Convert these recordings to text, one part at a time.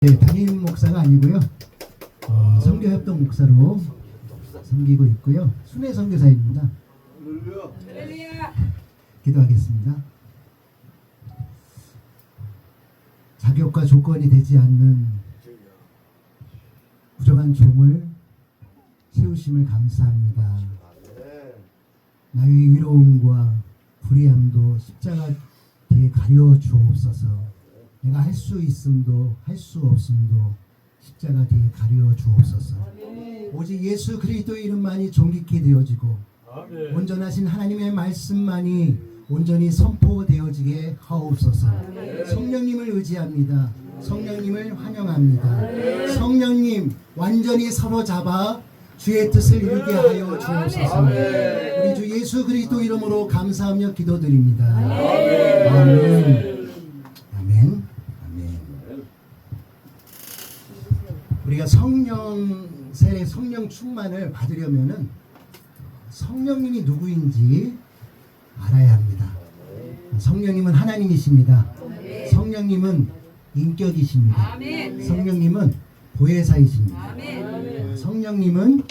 네, 담임 목사가 아니고요. 선교협동 목사로 섬기고 있고요. 순회 선교사입니다. 기도하겠습니다. 자격과 조건이 되지 않는 부족한 종을 세우심을 감사합니다. 나의 위로움과 불의함도 십자가 뒤에 가려 주옵소서. 내가 할 수 있음도 할 수 없음도 십자가 뒤에 가려 주옵소서. 오직 예수 그리스도의 이름만이 존귀케 되어지고 온전하신 하나님의 말씀만이 온전히 선포되어지게 하옵소서. 성령님을 의지합니다. 성령님을 환영합니다. 성령님 완전히 사로잡아 주의 뜻을 이루게 하여 주옵소서. 우리 주 예수 그리스도 이름으로 감사하며 기도드립니다. 아멘. 아멘. 아멘. 우리가 성령 세례 성령 충만을 받으려면은 성령님이 누구인지 알아야 합니다. 성령님은 하나님이십니다. 성령님은 인격이십니다. 성령님은 보혜사이십니다. 성령님은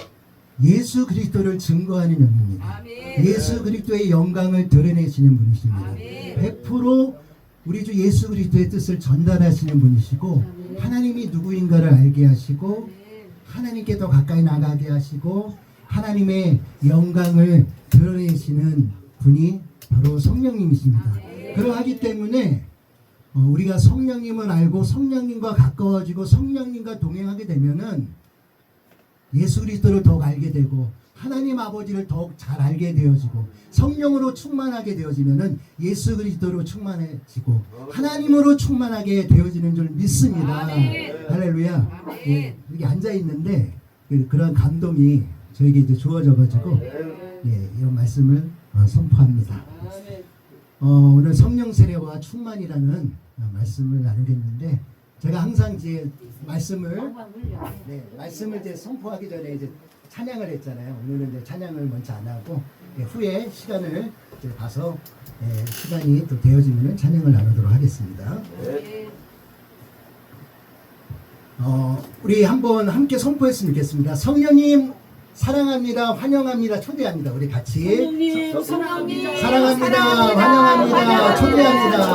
예수 그리스도를 증거하는 영입니다. 예수 그리스도의 영광을 드러내시는 분이십니다. 100% 우리 주 예수 그리스도의 뜻을 전달하시는 분이시고 하나님이 누구인가를 알게 하시고 하나님께 더 가까이 나가게 하시고 하나님의 영광을 드러내시는 분이 바로 성령님이십니다. 그러하기 때문에 우리가 성령님을 알고 성령님과 가까워지고 성령님과 동행하게 되면은 예수 그리스도를 더욱 알게 되고 하나님 아버지를 더욱 잘 알게 되어지고 성령으로 충만하게 되어지면은 예수 그리스도로 충만해지고 하나님으로 충만하게 되어지는 줄 믿습니다. 할렐루야. 예, 이렇게 앉아 있는데 그런 감동이 저에게 이제 주어져가지고 예, 이런 말씀을 선포합니다. 오늘 성령 세례와 충만이라는 말씀을 나누겠는데 제가 항상 이제 말씀을 이제 선포하기 전에 이제 찬양을 했잖아요. 오늘은 이제 찬양을 먼저 안 하고 후에 시간을 이제 봐서 시간이 또 되어지면 찬양을 나누도록 하겠습니다. 우리 한번 함께 선포했으면 좋겠습니다. 성령님 사랑합니다. 환영합니다. 초대합니다. 우리 같이 사랑합니다. 환영합니다. 초대합니다.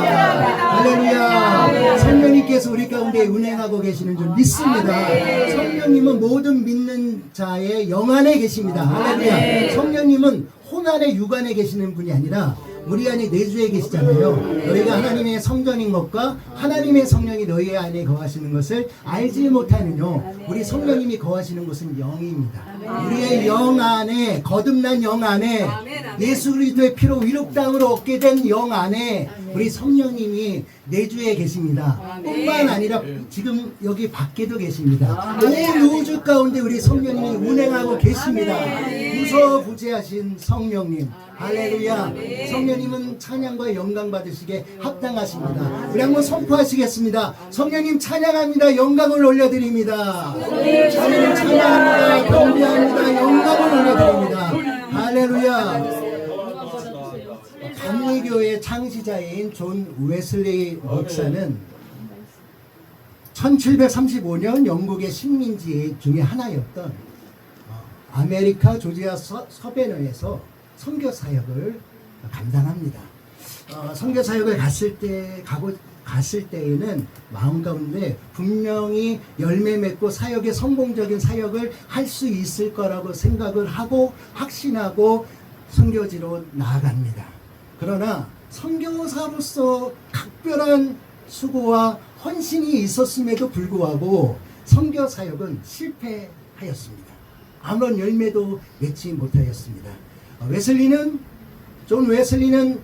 할렐루야. 성령님께서 우리 가운데 운행하고 계시는 줄 믿습니다. 성령님은 모든 믿는 자의 영 안에 계십니다. 할렐루야. 성령님은 혼 안에 육 안에 계시는 분이 아니라 우리 안에 내주에 계시잖아요. 너희가 하나님의 성전인 것과 하나님의 성령이 너희 안에 거하시는 것을 알지 못하느뇨. 우리 성령님이 거하시는 것은 영입니다. 우리의 영 안에, 거듭난 영 안에, 예수 그리스도의 피로 위롭다함으로 얻게 된 영 안에 우리 성령님이 내주에 계십니다. 뿐만 아니라 지금 여기 밖에도 계십니다. 온 우주 가운데 우리 성령님이 운행하고 계십니다. 무소부재하신 성령님. 할렐루야. 성령님은 찬양과 영광 받으시게 합당하십니다. 우리 한번 선포하시겠습니다. 성령님 찬양합니다. 영광을 올려드립니다. 하나님 찬양합니다. 경배합니다. 영광을 올려드립니다. 할렐루야. 감리교의 창시자인 존 웨슬리 목사는 1735년 영국의 식민지 중에 하나였던 아메리카 조지아 서베너에서 선교 사역을 감당합니다. 선교 사역을 갔을 때에는 마음 가운데 분명히 열매 맺고 사역에 성공적인 사역을 할 수 있을 거라고 생각을 하고 확신하고 선교지로 나아갑니다. 그러나 선교사로서 각별한 수고와 헌신이 있었음에도 불구하고 선교 사역은 실패하였습니다. 아무런 열매도 맺지 못하였습니다. 존 웨슬리는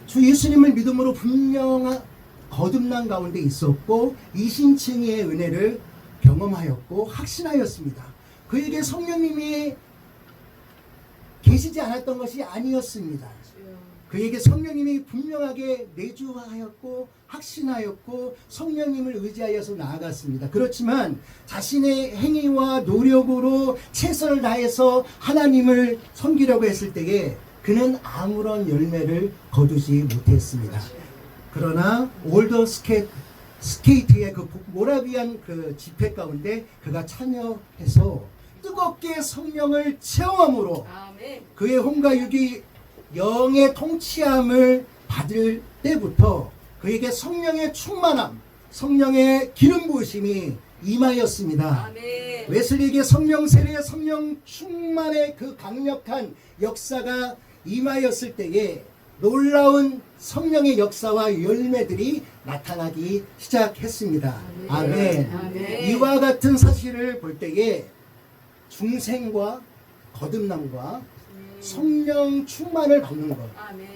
주 예수님을 믿음으로 분명한 거듭난 가운데 있었고 이신칭의 은혜를 경험하였고 확신하였습니다. 그에게 성령님이 계시지 않았던 것이 아니었습니다. 그에게 성령님이 분명하게 내주하였고 확신하였고 성령님을 의지하여서 나아갔습니다. 그렇지만 자신의 행위와 노력으로 최선을 다해서 하나님을 섬기려고 했을 때에 그는 아무런 열매를 거두지 못했습니다. 그러나 올더 스캣 스케이트의 그 모라비안 그 집회 가운데 그가 참여해서 뜨겁게 성령을 체험함으로 아멘. 그의 혼과 육이 영의 통치함을 받을 때부터 그에게 성령의 충만함, 성령의 기름 부으심이 임하였습니다. 아멘. 웨슬리에게 성령 세례, 성령 충만의 그 강력한 역사가 임하였을 때에 놀라운 성령의 역사와 열매들이 나타나기 시작했습니다. 아멘. 아멘. 이와 같은 사실을 볼 때에 중생과 거듭남과 성령 충만을 받는 것, 아멘.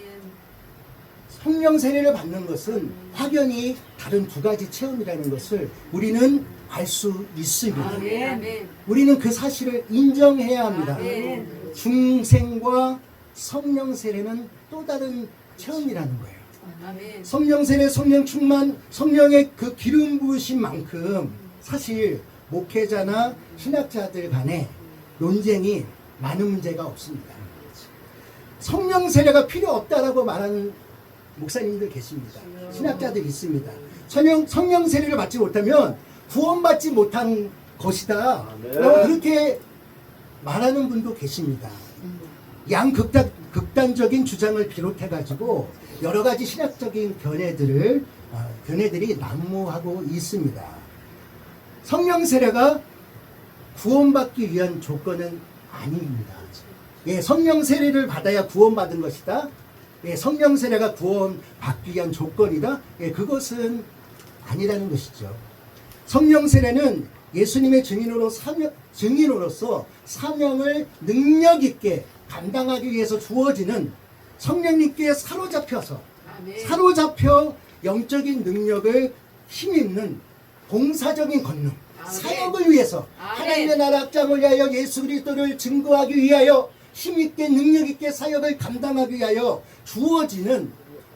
성령 세례를 받는 것은 확연히 다른 두 가지 체험이라는 것을 우리는 알 수 있습니다. 아멘. 우리는 그 사실을 인정해야 합니다. 아멘. 중생과 성령 세례는 또 다른 체험이라는 거예요. 아멘. 성령 세례, 성령 충만, 성령의 그 기름 부으신 만큼 사실 목회자나 신학자들 간에 논쟁이 많은 문제가 없습니다. 성령 세례가 필요 없다라고 말하는 목사님들 계십니다. 신학자들이 있습니다. 성령 세례를 받지 못하면 구원받지 못한 것이다. 그렇게 말하는 분도 계십니다. 극단적인 주장을 비롯해가지고 여러 가지 신학적인 견해들이 난무하고 있습니다. 성령 세례가 구원받기 위한 조건은 아닙니다. 예, 성령 세례를 받아야 구원받은 것이다. 예, 성령 세례가 구원받기 위한 조건이다. 예, 그것은 아니라는 것이죠. 성령 세례는 예수님의 증인으로서 사명을 능력 있게 감당하기 위해서 주어지는 성령님께 사로잡혀 영적인 능력을 힘입는 봉사적인 권능, 사역을 위해서 하나님의 나라 확장을 위하여 예수 그리스도를 증거하기 위하여 힘있게 능력있게 사역을 감당하기 위하여 주어지는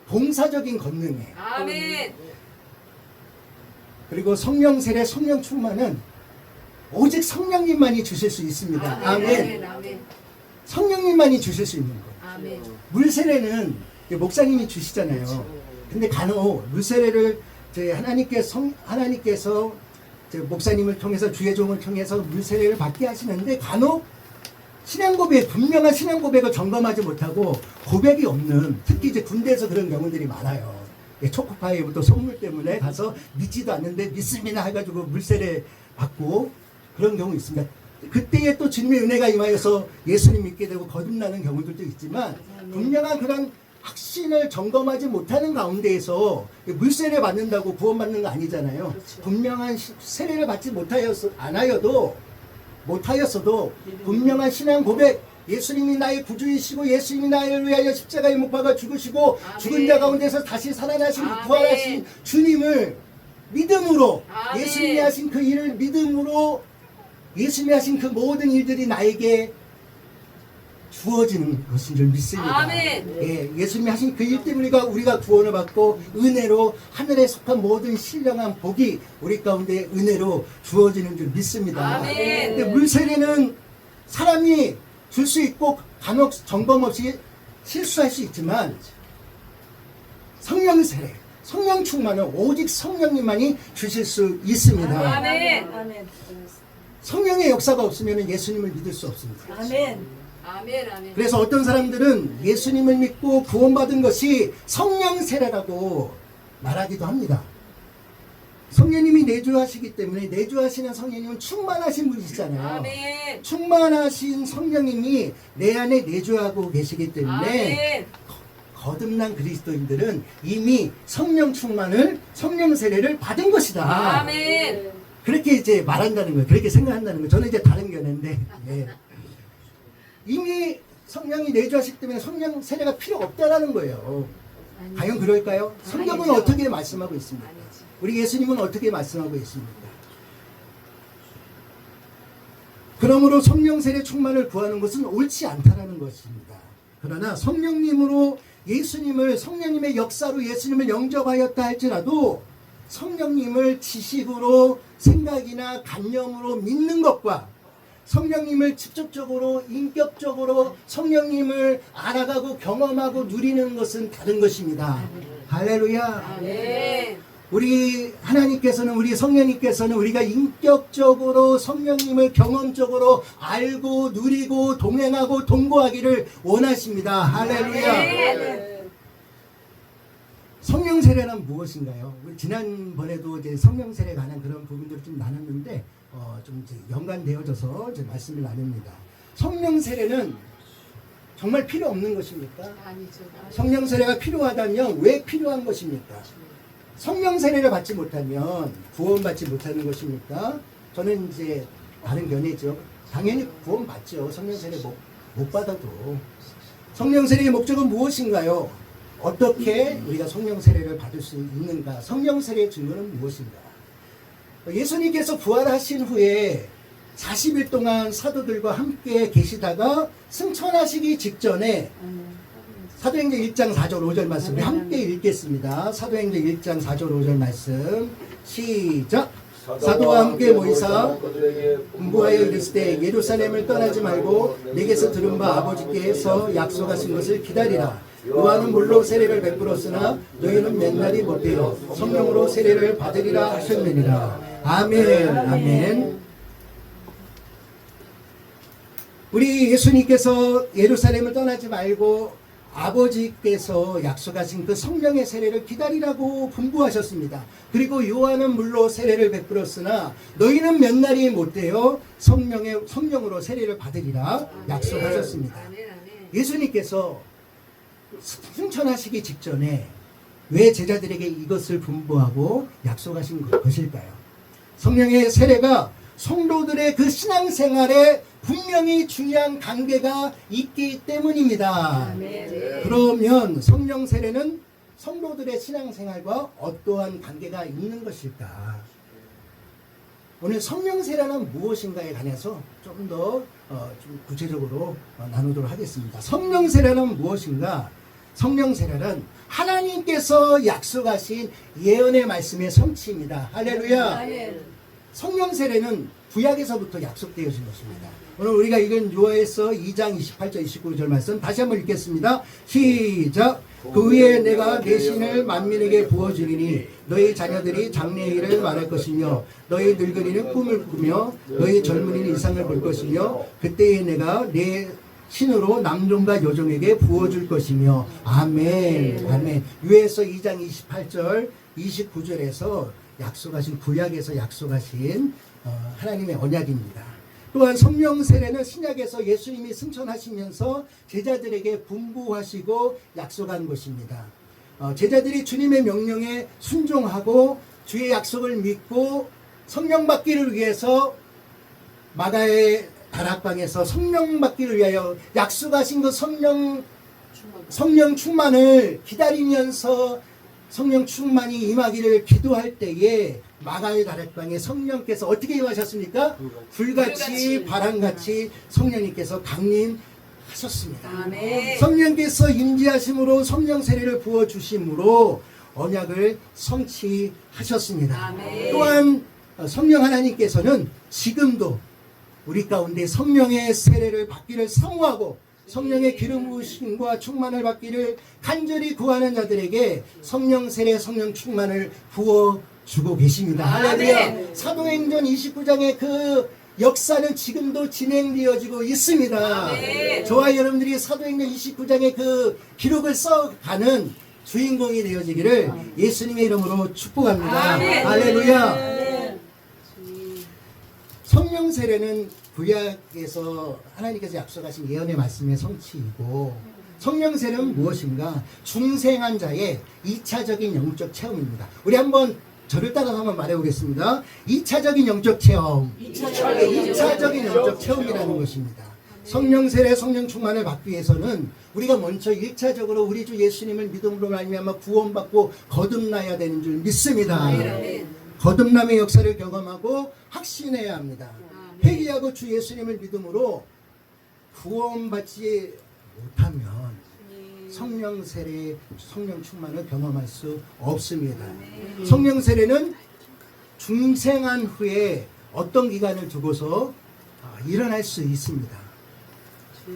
봉사적인 권능이에요. 아멘. 그리고 성령 세례, 성령 충만은 오직 성령님만이 주실 수 있습니다. 아멘. 아멘. 성령님만이 주실 수 있는 거예요. 아멘. 물 세례는 목사님이 주시잖아요. 근데 간혹 물 세례를 하나님께서 목사님을 통해서 주의 종을 통해서 물 세례를 받게 하시는데 간혹 분명한 신앙 고백을 점검하지 못하고 고백이 없는, 특히 이제 군대에서 그런 경우들이 많아요. 초코파이부터 선물 때문에 가서 믿지도 않는데 믿습니다 해가지고 물세례 받고 그런 경우 있습니다. 그때에 또 주님의 은혜가 임하여서 예수님 믿게 되고 거듭나는 경우들도 있지만 분명한 그런 확신을 점검하지 못하는 가운데에서 물세례 받는다고 구원받는 거 아니잖아요. 분명한 세례를 받지 못하였어도 분명한 신앙 고백, 예수님이 나의 구주이시고 예수님이 나를 위하여 십자가에 못 박아 죽으시고 아멘. 죽은 자 가운데서 다시 살아나신 부활하신 주님을 믿음으로, 아멘. 예수님이 하신 그 일을 믿음으로, 예수님이 하신 그 모든 일들이 나에게 주어지는 것인 줄 믿습니다. 아멘. 예, 예수님이 하신 그 일 때문에 우리가 구원을 받고 은혜로 하늘에 속한 모든 신령한 복이 우리 가운데 은혜로 주어지는 줄 믿습니다. 아멘. 근데 물세례는 사람이 줄 수 있고 간혹 점검 없이 실수할 수 있지만 성령 세례, 성령 충만은 오직 성령님만이 주실 수 있습니다. 아멘. 아멘. 성령의 역사가 없으면 예수님을 믿을 수 없습니다. 아멘. 아멘. 아멘. 그래서 어떤 사람들은 예수님을 믿고 구원받은 것이 성령 세례라고 말하기도 합니다. 성령님이 내주하시기 때문에 내주하시는 성령님은 충만하신 분이시잖아요. 아멘. 충만하신 성령님이 내 안에 내주하고 계시기 때문에 아멘. 거듭난 그리스도인들은 이미 성령 충만을, 성령 세례를 받은 것이다. 아멘. 그렇게 이제 말한다는 거예요. 그렇게 생각한다는 거예요. 저는 이제 다른 견해인데, 예. 이미 성령이 내주하시기 때문에 성령 세례가 필요 없다라는 거예요. 과연 그럴까요? 성경은 아니죠. 어떻게 말씀하고 있습니까? 아니지. 우리 예수님은 어떻게 말씀하고 있습니까? 그러므로 성령 세례 충만을 구하는 것은 옳지 않다라는 것입니다. 그러나 성령님으로 성령님의 역사로 예수님을 영접하였다 할지라도 성령님을 지식으로 생각이나 관념으로 믿는 것과 성령님을 직접적으로 인격적으로 성령님을 알아가고 경험하고 누리는 것은 다른 것입니다. 할렐루야. 아멘. 우리 하나님께서는, 우리 성령님께서는 우리가 인격적으로 성령님을 경험적으로 알고 누리고 동행하고 동거하기를 원하십니다. 할렐루야. 성령 세례는 무엇인가요? 우리 지난번에도 이제 성령 세례에 관한 그런 부분들을 좀 나눴는데 좀 이제 연관되어져서 이제 말씀을 나눕니다. 성령 세례는 정말 필요 없는 것입니까? 아니죠. 성령 세례가 필요하다면 왜 필요한 것입니까? 성령 세례를 받지 못하면 구원받지 못하는 것입니까? 저는 이제 다른 견해죠. 당연히 구원받죠. 성령 세례 못 받아도. 성령 세례의 목적은 무엇인가요? 어떻게 우리가 성령 세례를 받을 수 있는가? 성령 세례의 증거는 무엇인가? 예수님께서 부활하신 후에 40일 동안 사도들과 함께 계시다가 승천하시기 직전에 사도행전 1장 4절 5절 말씀 우리 함께 읽겠습니다. 사도행전 1장 4절 5절 말씀 시작. 사도와 함께 모이사 분부하여 이르시되 예루살렘을 떠나지 말고 내게서 들은 바 아버지께서 약속하신 것을 기다리라. 요한은 물로 세례를 베풀었으나 너희는 몇 날이 못되어 성령으로 세례를 받으리라 하셨느니라. 아멘. 아멘. 우리 예수님께서 예루살렘을 떠나지 말고 아버지께서 약속하신 그 성령의 세례를 기다리라고 분부하셨습니다. 그리고 요한은 물로 세례를 베풀었으나 너희는 몇 날이 못되어 성령으로 세례를 받으리라 약속하셨습니다. 예수님께서 승천하시기 직전에 왜 제자들에게 이것을 분부하고 약속하신 것일까요? 성령의 세례가 성도들의 그 신앙생활에 분명히 중요한 관계가 있기 때문입니다. 그러면 성령 세례는 성도들의 신앙생활과 어떠한 관계가 있는 것일까? 오늘 성령 세례는 무엇인가에 관해서 좀 더 좀 구체적으로 나누도록 하겠습니다. 성령 세례는 무엇인가? 성령 세례는 하나님께서 약속하신 예언의 말씀의 성취입니다. 할렐루야. 성령 세례는 구약에서부터 약속되어진 것입니다. 오늘 우리가 읽은 요한에서 2장 28절 29절 말씀 다시 한번 읽겠습니다. 시작. 그 위에 내가 내 신을 만민에게 부어주리니 너희 자녀들이 장래의 일을 말할 것이며 너희 늙은이는 꿈을 꾸며 너희 젊은이는 이상을 볼 것이며 그때에 내가 내 신으로 남종과 여종에게 부어줄 것이며 아멘. 아멘. 요한에서 2장 28절 29절에서 약속하신 구약에서 약속하신 하나님의 언약입니다. 또한 성령 세례는 신약에서 예수님이 승천하시면서 제자들에게 분부하시고 약속한 것입니다. 제자들이 주님의 명령에 순종하고 주의 약속을 믿고 성령 받기를 위해서 마가의 다락방에서 성령 받기를 위하여 약속하신 그 성령 충만을 기다리면서 성령 충만이 임하기를 기도할 때에 마가의 다락방에 성령께서 어떻게 임하셨습니까? 불같이 바람같이 성령님께서 강림하셨습니다. 아멘. 성령께서 임재하심으로 성령 세례를 부어주심으로 언약을 성취하셨습니다. 아멘. 또한 성령 하나님께서는 지금도 우리 가운데 성령의 세례를 받기를 사모하고 성령의 기름 부으심과 충만을 받기를 간절히 구하는 자들에게 성령 세례, 성령 충만을 부어주고 계십니다. 할렐루야. 사도행전 29장의 그 역사는 지금도 진행되어지고 있습니다. 아멘. 저와 여러분들이 사도행전 29장의 그 기록을 써가는 주인공이 되어지기를 예수님의 이름으로 축복합니다. 아멘. 할렐루야. 성령 세례는 구약에서 하나님께서 약속하신 예언의 말씀의 성취이고 성령 세례는 무엇인가? 중생한 자의 2차적인 영적 체험입니다. 우리 한번 저를 따라서 한번 말해보겠습니다. 2차적인 영적 체험. 2차적인 영적 체험이라는 것입니다. 성령 세례, 성령 충만을 받기 위해서는 우리가 먼저 1차적으로 우리 주 예수님을 믿음으로 말미암아 구원받고 거듭나야 되는 줄 믿습니다. 거듭남의 역사를 경험하고 확신해야 합니다. 회개하고 주 예수님을 믿음으로 구원받지 못하면 성령 세례, 성령 충만을 경험할 수 없습니다. 성령 세례는 중생한 후에 어떤 기간을 두고서 일어날 수 있습니다.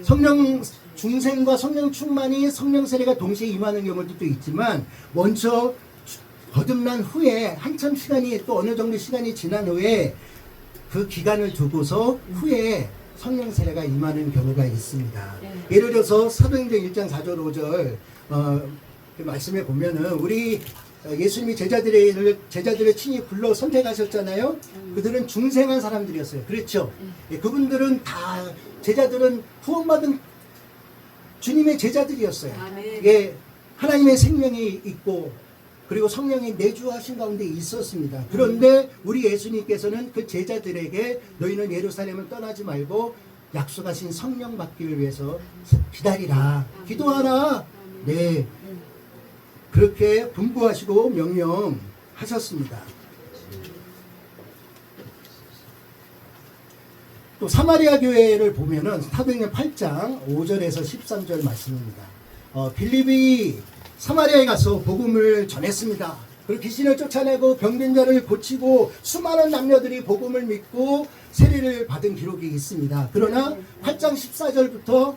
성령 중생과 성령 충만이 성령 세례가 동시에 임하는 경우도 있지만 먼저 거듭난 후에 한참 시간이 또 어느 정도 시간이 지난 후에 그 기간을 두고서 후에 성령 세례가 임하는 경우가 있습니다. 예를 들어서 사도행전 1장 4절 5절 그 말씀에 보면은 우리 예수님이 제자들을 친히 불러 선택하셨잖아요. 그들은 중생한 사람들이었어요. 그렇죠? 예, 그분들은 다 제자들은 후원받은 주님의 제자들이었어요. 아멘. 예, 하나님의 생명이 있고 그리고 성령이 내주하신 가운데 있었습니다. 그런데 우리 예수님께서는 그 제자들에게 너희는 예루살렘을 떠나지 말고 약속하신 성령 받기를 위해서 기다리라, 기도하라. 네, 그렇게 분부하시고 명령하셨습니다. 또 사마리아 교회를 보면은 사도행전 8장 5절에서 13절 말씀입니다. 빌립이 사마리아에 가서 복음을 전했습니다. 그리고 귀신을 쫓아내고 병든 자를 고치고 수많은 남녀들이 복음을 믿고 세례를 받은 기록이 있습니다. 그러나 8장 14절부터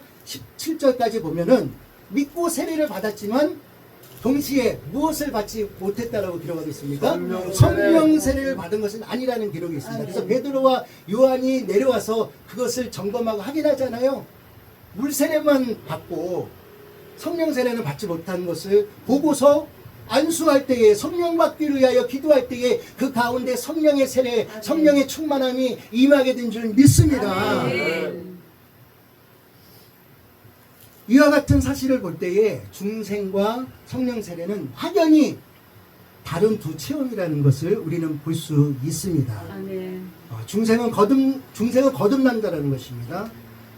17절까지 보면은 믿고 세례를 받았지만 동시에 무엇을 받지 못했다라고 기록하고 있습니까? 성령 세례를 받은 것은 아니라는 기록이 있습니다. 그래서 베드로와 요한이 내려와서 그것을 점검하고 확인하잖아요. 물 세례만 받고 성령 세례는 받지 못한 것을 보고서 안수할 때에 성령 받기를 위하여 기도할 때에 그 가운데 성령의 세례, 성령의 충만함이 임하게 된 줄 믿습니다. 이와 같은 사실을 볼 때에 중생과 성령 세례는 확연히 다른 두 체험이라는 것을 우리는 볼 수 있습니다. 중생은 거듭난다는 것입니다.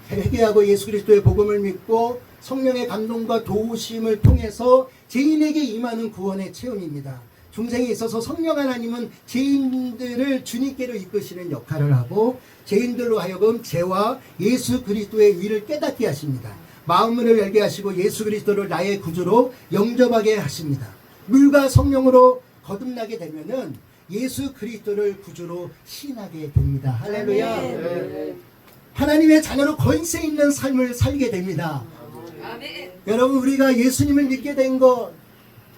회개하고 예수 그리스도의 복음을 믿고 성령의 감동과 도우심을 통해서 죄인에게 임하는 구원의 체험입니다. 중생에 있어서 성령 하나님은 죄인들을 주님께로 이끄시는 역할을 하고 죄인들로 하여금 죄와 예수 그리스도의 위를 깨닫게 하십니다. 마음을 열게 하시고 예수 그리스도를 나의 구주로 영접하게 하십니다. 물과 성령으로 거듭나게 되면은 예수 그리스도를 구주로 신하게 됩니다. 할렐루야. 네. 하나님의 자녀로 권세 있는 삶을 살게 됩니다. 아멘. 여러분, 우리가 예수님을 믿게 된 것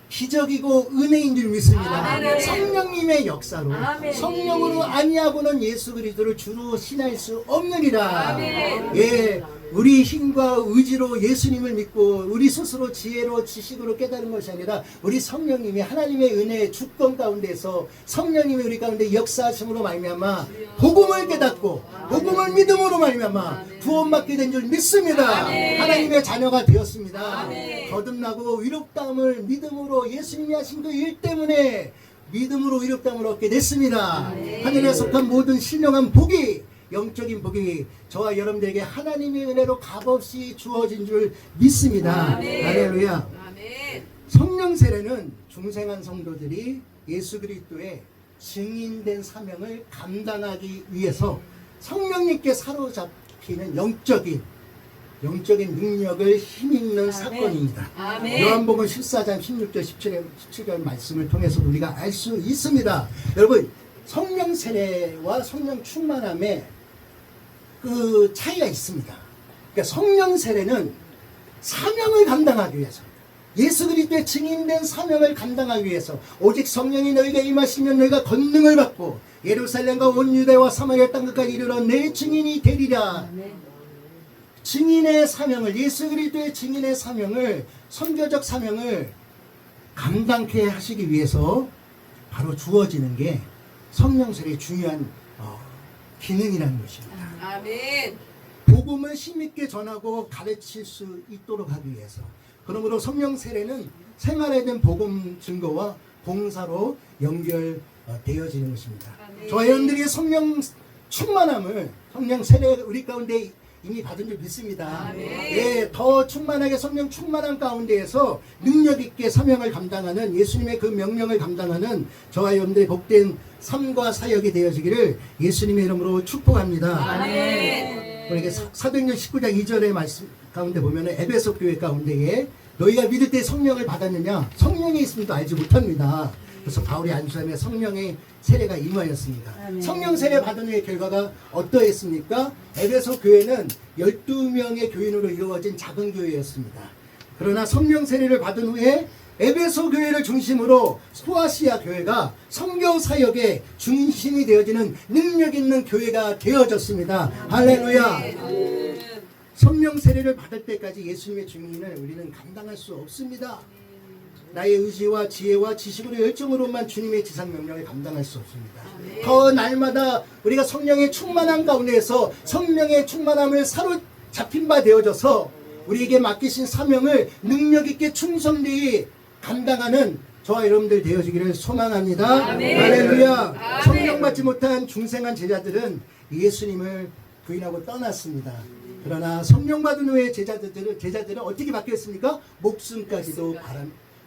기적이고 은혜인 줄 믿습니다. 아멘. 성령님의 역사로 아멘. 성령으로 아니하고는 예수 그리스도를 주로 신할 수 없느니라. 아멘. 예, 우리 힘과 의지로 예수님을 믿고 우리 스스로 지혜로 지식으로 깨달은 것이 아니라 우리 성령님이 하나님의 은혜의 주권 가운데서 성령님이 우리 가운데 역사하심으로 말미암아 복음을 깨닫고 복음을 믿음으로 말미암아 구원받게 된 줄 믿습니다. 아멘. 하나님의 자녀가 되었습니다. 아멘. 거듭나고 위롭다함을 믿음으로 예수님이 하신 그 일 때문에 믿음으로 위롭다함을 얻게 됐습니다. 하늘에 속한 모든 신령한 복이 영적인 복이 저와 여러분들에게 하나님의 은혜로 값없이 주어진 줄 믿습니다. 아멘. 할렐루야. 아멘. 성령 세례는 중생한 성도들이 예수 그리스도의 증인된 사명을 감당하기 위해서 성령님께 사로잡히는 영적인 능력을 힘입는 사건입니다. 아멘. 요한복음 14장 16절 17절 말씀을 통해서 우리가 알 수 있습니다. 여러분, 성령 세례와 성령 충만함에 그 차이가 있습니다. 그러니까 성령 세례는 사명을 감당하기 위해서, 예수 그리스도의 증인된 사명을 감당하기 위해서, 오직 성령이 너희에게 임하시면 너희가 권능을 받고 예루살렘과 온 유대와 사마리아 땅끝까지 이르러 내 증인이 되리라. 증인의 사명을, 예수 그리스도의 증인의 사명을, 선교적 사명을 감당케 하시기 위해서 바로 주어지는 게 성령 세례의 중요한 기능이라는 것입니다. 아멘. 복음을 힘있게 전하고 가르칠 수 있도록 하기 위해서. 그러므로 성령 세례는 생활에 대한 복음 증거와 봉사로 연결되어지는 것입니다. 아멘. 저와 여러분들이 성령 충만함을, 성령 세례 우리 가운데 이미 받은 줄 믿습니다. 아멘. 예, 더 충만하게 성령 충만한 가운데에서 능력 있게 사명을 감당하는, 예수님의 그 명령을 감당하는 저와 여러분들의 복된 삶과 사역이 되어지기를 예수님의 이름으로 축복합니다. 아멘. 우리 사도행전 19장 2절의 말씀 가운데 보면 에베소 교회 가운데에 너희가 믿을 때 성령을 받았느냐? 성령이 있음도 알지 못합니다. 그래서 바울이 안수함에 성령의 세례가 임하였습니다. 아멘. 성령 세례 받은 후의 결과가 어떠했습니까? 에베소 교회는 12명의 교인으로 이루어진 작은 교회였습니다. 그러나 성령 세례를 받은 후에 에베소 교회를 중심으로 소아시아 교회가 선교 사역의 중심이 되어지는 능력 있는 교회가 되어졌습니다. 할렐루야. 성령 세례를 받을 때까지 예수님의 증인을 우리는 감당할 수 없습니다. 나의 의지와 지혜와 지식으로 열정으로만 주님의 지상 명령을 감당할 수 없습니다. 더 날마다 우리가 성령의 충만함 가운데에서 성령의 충만함을 사로잡힌 바 되어져서 우리에게 맡기신 사명을 능력 있게 충성되이 감당하는 저와 여러분들 되어지기를 소망합니다. 할렐루야. 성령 받지 못한 중생한 제자들은 예수님을 부인하고 떠났습니다. 그러나 성령 받은 후에 제자들은 어떻게 바뀌었습니까? 목숨까지도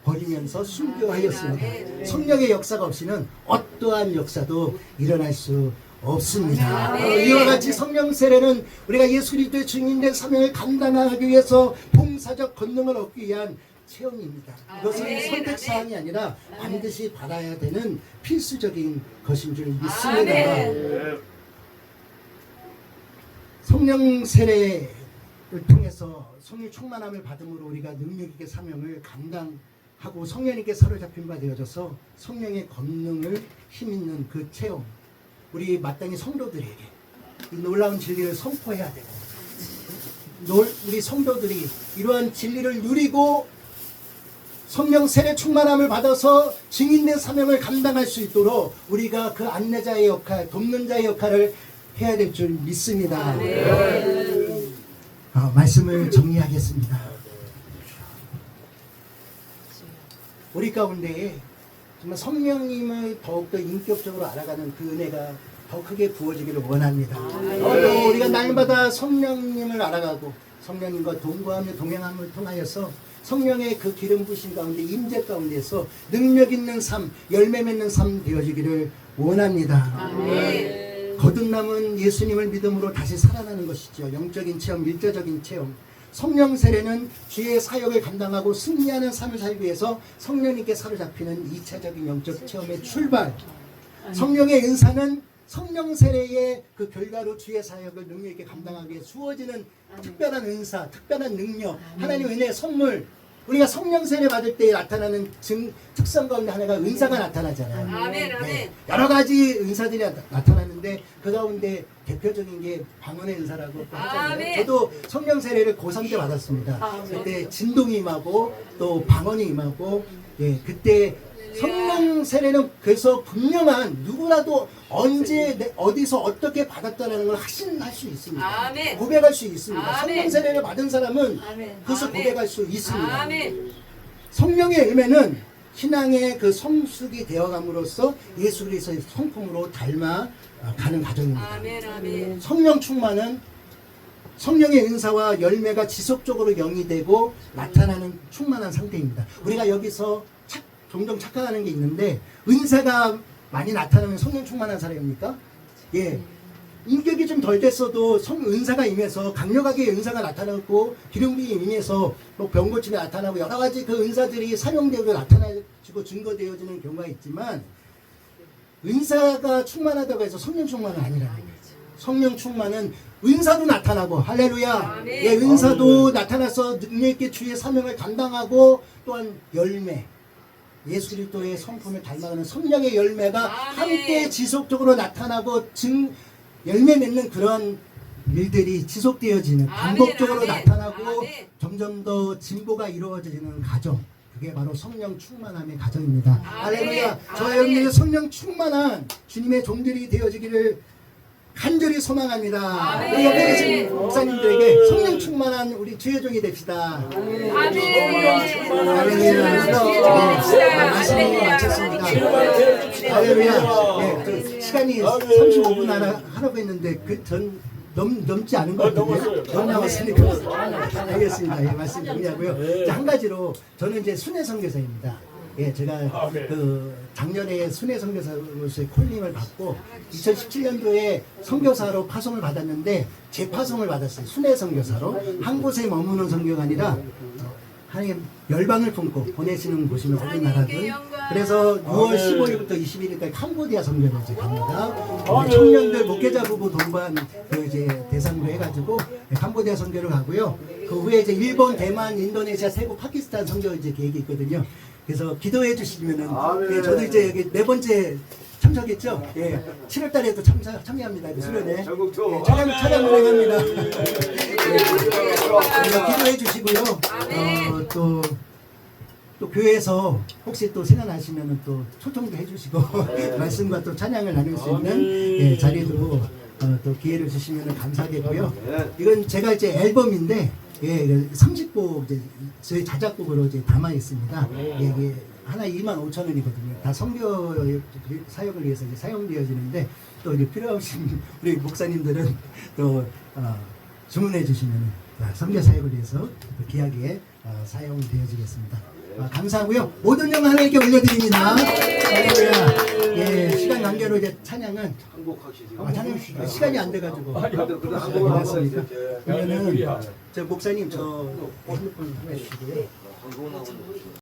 버리면서 순교하였습니다. 성령의 역사가 없이는 어떠한 역사도 일어날 수 없습니다. 이와 같이 성령 세례는 우리가 예수 그리스도의 증인된 사명을 감당하기 위해서 봉사적 권능을 얻기 위한 체험입니다. 이것은 선택사항이 아니라 반드시 받아야 되는 필수적인 것인 줄 믿습니다. 성령 세례를 통해서 성령 충만함을 받음으로 우리가 능력 있게 사명을 감당하고 성령님께 사로잡힌 바 되어져서 성령의 권능을 힘있는 그 체험, 우리 마땅히 성도들에게 이 놀라운 진리를 선포해야 되고, 우리 성도들이 이러한 진리를 누리고 성령 세례 충만함을 받아서 증인된 사명을 감당할 수 있도록 우리가 그 안내자의 역할, 돕는 자의 역할을 해야 될 줄 믿습니다. 말씀을 정리하겠습니다. 우리 가운데 정말 성령님을 더욱더 인격적으로 알아가는 그 은혜가 더 크게 부어지기를 원합니다. 또 우리가 날마다 성령님을 알아가고 성령님과 동거하며 동행함을 통하여서 성령의 그 기름 부신 가운데 임재 가운데서 능력 있는 삶, 열매 맺는 삶 되어지기를 원합니다. 거듭남은 예수님을 믿음으로 다시 살아나는 것이죠. 영적인 체험, 일자적인 체험. 성령 세례는 주의 사역을 감당하고 승리하는 삶을 살기 위해서 성령님께 사로잡히는 2차적인 영적 체험의 출발. 성령의 은사는 성령 세례의 그 결과로 주의 사역을 능력 있게 감당하기 위해 주어지는 특별한 은사, 특별한 능력, 하나님의 은혜의 선물. 우리가 성령 세례 받을 때 나타나는 특성 가운데 하나가 은사가 나타나잖아요. 네. 여러 가지 은사들이 나타나는데 그 가운데 대표적인 게 방언의 은사라고 하잖아요. 저도 성령 세례를 고3 때 받았습니다. 그때 진동이 임하고 또 방언이 임하고, 예, 그때 성령 세례는 그래서 분명한 누구라도 언제 어디서 어떻게 받았다는 걸 확신할 수 있습니다. 고백할 수 있습니다. 성령 세례를 받은 사람은 그것을 고백할 수 있습니다. 성령의 열매는 신앙의 그 성숙이 되어감으로써 예수 그리스도의 성품으로 닮아가는 과정입니다. 성령 충만은 성령의 은사와 열매가 지속적으로 영이되고 나타나는 충만한 상태입니다. 우리가 여기서 종종 착각하는 게 있는데, 은사가 많이 나타나면 성령 충만한 사람입니까? 예. 인격이 좀 덜 됐어도 은사가 임해서 강력하게 은사가 나타나고 기름이 임해서 뭐 병고침이 나타나고 여러 가지 그 은사들이 사용되고 나타나지고 증거되어지는 경우가 있지만, 은사가 충만하다고 해서 성령 충만은 아니라는 거예요. 성령 충만은 은사도 나타나고, 할렐루야. 예, 은사도 나타나서 능력 있게 주의 사명을 감당하고, 또한 열매, 예수 그리스도의 성품을 닮아가는 성령의 열매가 함께 지속적으로 나타나고 열매 맺는 그런 일들이 지속되어지는, 반복적으로 나타나고 점점 더 진보가 이루어지는 과정, 그게 바로 성령 충만함의 과정입니다. 할렐루야. 저와 여러분들의 성령 충만한 주님의 종들이 되어지기를 간절히 소망합니다. 우리 옆에 계신 목사님들에게 성령 충만한 우리 주의 종이 됩시다. 말씀을 마쳤습니다. 할렐루야. 시간이 35분 하라고 했는데 넘지 않은 것 같은데요? 너무 남았으니까. 알겠습니다. 예, 말씀 정리하고요. 한 가지로 저는 이제 순회 선교사입니다. 예, 제가 그 작년에 순회 선교사로서의 콜링을 받고 2017년도에 선교사로 파송을 받았는데 재파송을 받았어요. 순회 선교사로 한 곳에 머무는 선교가 아니라 하나님 열방을 품고 보내시는 곳이면 어디 나라든. 그래서 6월 15일부터 21일까지 캄보디아 선교를 이제 갑니다. 청년들 목회자 부부 동반 그 이제 대상으로 해가지고 캄보디아 선교를 가고요. 그 후에 이제 일본, 대만, 인도네시아, 태국, 파키스탄 선교 이제 계획이 있거든요. 그래서 기도해 주시면은 아멘. 예, 저도 이제 여기 네 번째 참석했죠. 예, 7월 달에도 참여합니다. 그 수련회. 전국 투어. 예, 찬양 운행합니다. 기도해 주시고요. 또 교회에서 혹시 또 생각나시면은 또 초청도 해주시고 말씀과 또 찬양을 나눌 수 있는 예, 자리도 또 기회를 주시면 감사하겠고요. 이건 제가 이제 앨범인데 예, 30곡 이제 저희 자작곡으로 이제 담아 있습니다. 예, 이게 하나 25,000원이거든요. 다 선교 사역을 위해서 이제 사용되어지는데 또 이제 필요하신 우리 목사님들은 또 주문해 주시면 선교 사역을 위해서 또 귀하게 사용되어지겠습니다. 감사하고요. 모든 영광 하나님께 올려드립니다. 할렐루야. 예, 시간 관계로 이제 찬양은 찬양 시간이 안 돼가지고 그랬으니까 그러면은 저 목사님 저 핸드폰 하나 주시고요.